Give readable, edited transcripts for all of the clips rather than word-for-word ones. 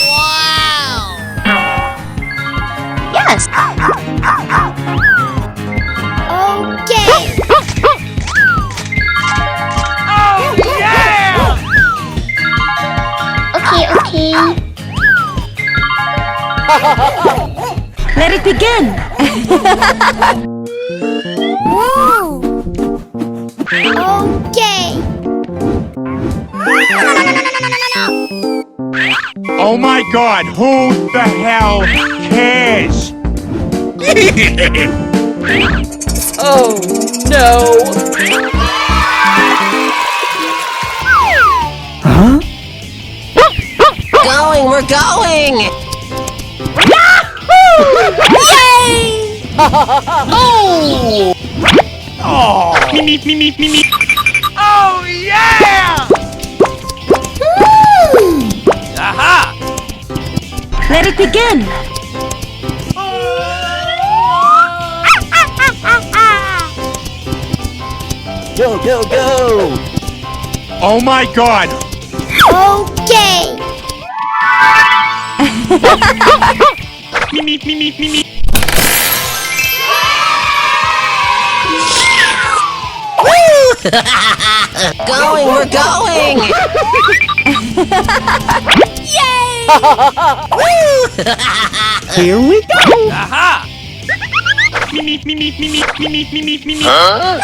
Wow! Yes! Okay! Oh, yeah! Okay. Let it begin! Wow! Okay! Oh my god, who the hell cares? Oh, no! We're going! Yay! Oh! Oh! Me. Oh, yeah! Aha! Let it begin! Go! Oh my god! Okay! Me. We're going! Yay! Here we go! Aha! Me. Huh?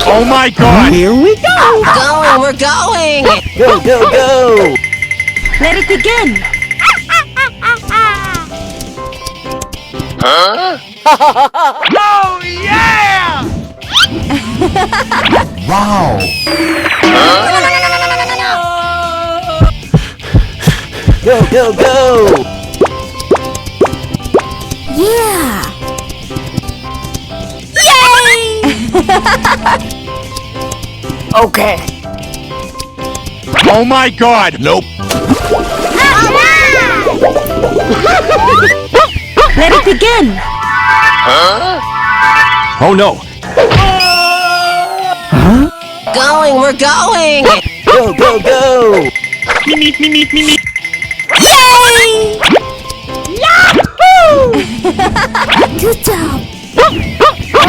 Oh my god! Here we go! We're going! Go! Let it begin! Huh? Oh yeah! Wow! Go! Yeah! Yay! Okay. Oh my god! Nope. Let it begin! Huh? Oh no! We're going! Go! Me. Yay! Yahoo! Good job!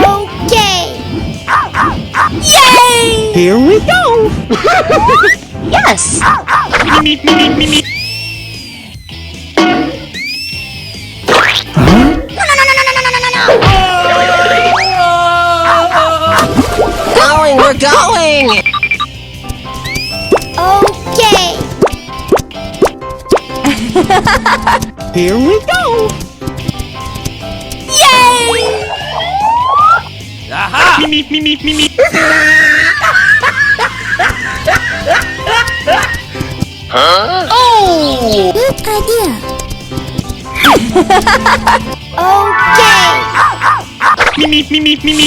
Okay! Yay! Here we go! Yes! Me. We're going! Okay! Here we go! Yay! Aha! Me. Huh? Oh! Good idea! Okay! Me.